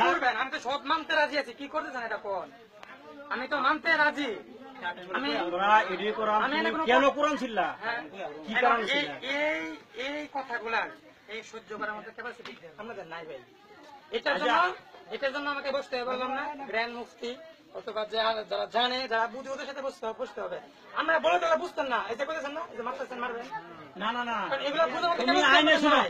করবেন? আমি তো সব মানতে রাজি আছি, কি করতেছেন এটা কোন? আমি তো মানতে রাজি। কেন কোরআন ছিল কি কারণ ছিল? এই কথাগুলা এই সহ্য করার মতো ক্যাপাসিটি আমাদের নাই ভাই। এটার জন্য আমাকে বসতে হবে, বললাম না, গ্র্যান্ড মুফতি অথবা যারা জানে, যারা বুঝে, ওদের সাথে বসতে হবে। আমরা বলে তারা বুঝতেন না, এই যে বলেছেন না, এই যে মারতেছেন, মারবেন না না না, এগুলো বুঝে তুমি আইনে শোনো,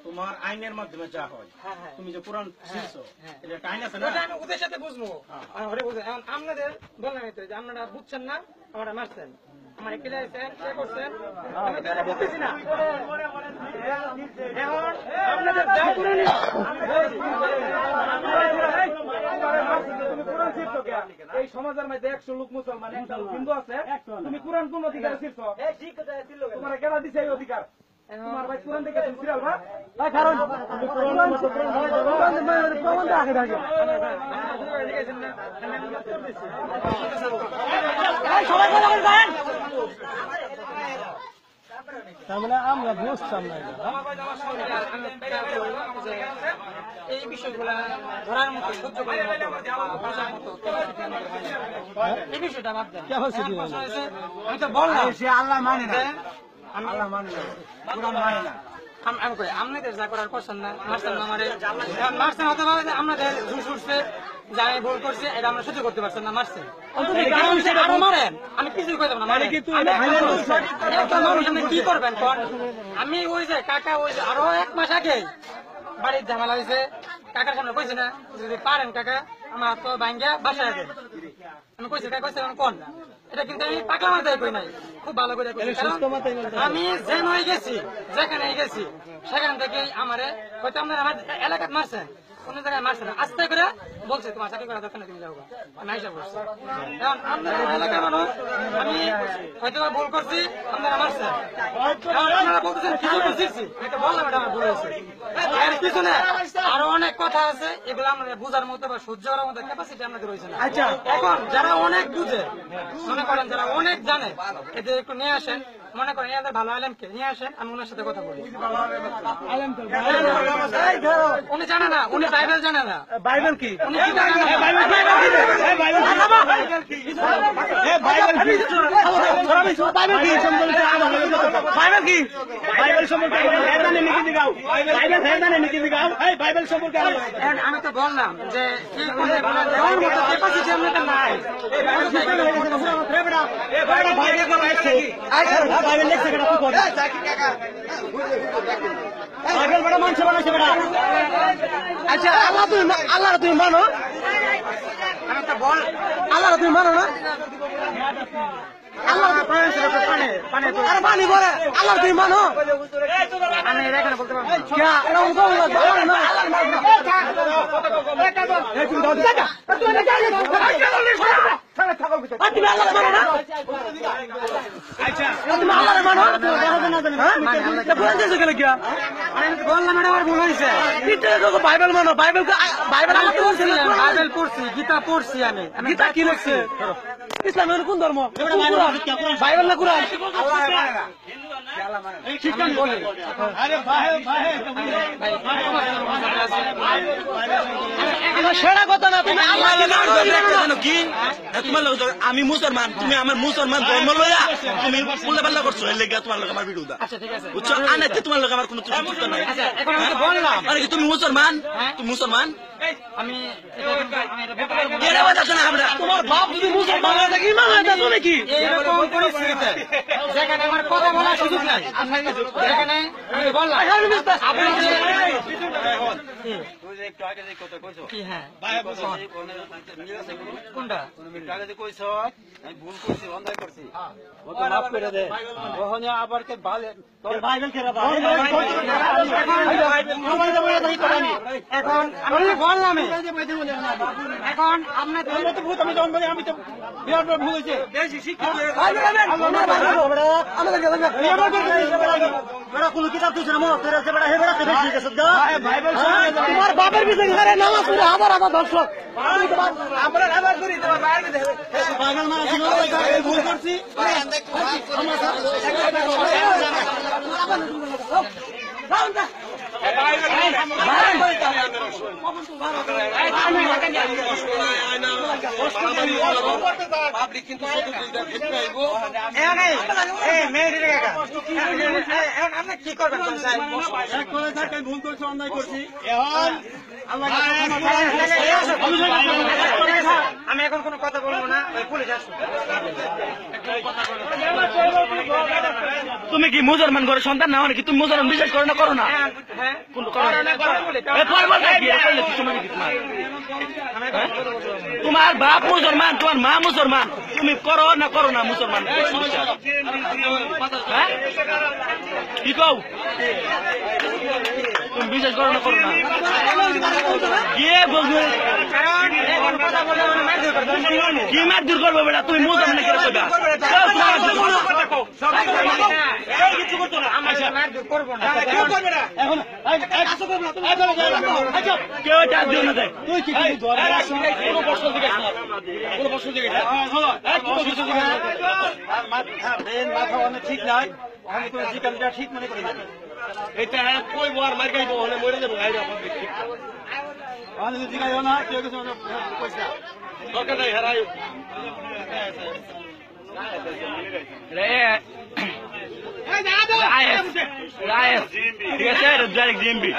তোমার আইনের মাধ্যমে যা হয়, তুমি যে কোরআন শিখছো এটা আইন আছে না, আমি ওদের সাথে বুঝবো। এখন আপনাদের বললাম তো যে আপনারা বুঝছেন না, আমরা মারছেন, আমার একটু করছেন, আমি তো বুঝতেছি না। এখন আপনাদের যা করণীয়, এই সমাজের মধ্যে 100 লোক মুসলমান, 100 লোক হিন্দু আছে, তুমি কোরআন কোন অধিকার ছিল? তোমার কেন দিছে এই অধিকার? তোমার ভাই কোরআন থেকে তুমি সিরিয়াল ভাই কারণ প্রমাণ তো আগে থাকে সবাই কথা বলবেন। তার মানে আমরা বুঝতাম না এই বিষয়গুলা ধরার মতো, সহ্য করার মতো, বোঝার মতো এই বিষয়টা ভাবতেন। আমি তো বললাম সে আল্লাহ মানে না, আল্লাহ মানে না, কোরআন মানে না। আমি কই আপনাদের যা করার করছেন না, মারছেন না, আমারে মারছেন, হতে পারে যে আপনাদের জুস উঠছে, যা আমি ভুল করছি এটা আমরা সহ্য করতে পারছেন না, মারছেন, আরো মারেন, আমি কিছুই কইতাম না। মানুষ আপনি কি করবেন কোন? আমি ওই যে কাকা, ওই যে আরো 1 মাস আগে বাড়ির ঝামেলা হয়েছে, কাকার সামনে কইছি না, যদি পারেন কাকা আমার তো ভাঙ্গা বাসায় আছে, আমি কইছি কাকা, কইছি কোন? এটা কিন্তু আমি পাকলা মাথায় কই নাই, খুব ভালো করে কইছি, আমি যেন হয়ে গেছি, যেখানে গেছি সেখান থেকে আমারে হয়তো আপনারা আমার এলাকাত মারছেন, কোন জায়গায় মারছে না, আস্তে করে বলছে তোমার চাকরি করা দরকার, তুমি যাও, আমি হিসাব করছি। এখন আপনার এলাকার মানুষ, আমি হয়তো ভুল করছি, আপনারা মারছেন, আপনারা বলতেছেন কিছু বুঝছি, এটা বললাম, এটা আমার ভুল হয়েছে। এর পিছনে আরো অনেক কথা আছে, এগুলো আমাদের বোঝার মতো বা সহ্য করার মতো ক্যাপাসিটি আপনাদের রয়েছে না। এখন যারা অনেক বুঝে, মনে করেন যারা অনেক জানে, এদের একটু নিয়ে আসেন, মনে করেন এদের ভালো আলেমকে নিয়ে আসেন, আমি ওনার সাথে কথা বলি। উনি জানে না, উনি বাইবেল জানে না। বাইবেল কি? উনি কি জানে না? আমি তো বললাম যে দেওয়ার মতো ক্যাপাসিটি আমাদের নাই। আচ্ছা আল্লাহ তুমি মানো? আমি তো বল আল্লাহ তুমি মানো না? আল্লাহ পানি করে আল্লাহ তুমি মানো? আমি এখানে বলতে পারবো বাইবেল মানো? বাইবেল বাইবেল পড়ছি, গীতা পড়ছি, আমি গীতা কি লিখছে? ইসলামের কোন ধর্ম? বাইবেল না কোরআন? সেরা কথা না, তুমি কি তোমার লোক, আমি মুসলমান, তুমি আমার মুসলমান ধর্ম লইয়া তুমি উল্টা পাল্লা করছো, এর লেগে তোমার লোক আমার ভিডিও দা বুঝছো, আনাইতে তোমার লোক আমার কোনো যুক্ত নাই। মানে কি তুমি মুসলমান? তুমি মুসলমান? আমি তোমার বাপ যদি মুসলমান হয় কি ইমান হয় তুমি কি? এরকম পরিস্থিতিতে যেখানে আমার কথা বলার সুযোগ নাই, যেখানে আমি বললাম আপনি একটু আগে যে কথা কইছো কি? হ্যাঁ কোনটা? আগে যে কইছো আমি ভুল করছি, অন্যায় করছি, ওকে মাফ করে দে, ওখানে আবার কে বাইবেল কেরা এখন আমি বললাম, এখন আপনাদের আমি যখন বলি আমি তো বিরাট ভুল হয়েছে, কোনো কিতাব দিচ্ছে তোমার বাপের পিছনে নামাজ পড়ে আবার আবার দর্শক ভুল করছি। পাবলিক কিন্তু আপনি কি করবেন ভুল করছি, অন্যায় করছি। আমি এখন কোনো কথা বলবো না, পুলিশ আসুন। তুমি কি মুসলমান ঘরের সন্তান না মানে কি তুমি মুসলমান বিশ্বাস করো না করো না তোমার বাপ মুসলমান তোমার মা মুসলমান তুমি করো না মুসলমান কি কও তুমি বিশ্বাস করো না কে বলবে কি মার দূর করবো বেটা তুমি মুসলমান কেন করবা কেউ ডাক দিও না তুই কি মাথা অনেক ঠিক নাই, ঠিক মনে করি এটা কই বার মার গাইব হলে মরে যাবো গাইব জিগাইও না কেউ কিছু পয়সা দরকার নাই হারাই ঠিক আছে ডাইরেক্ট জিএমবি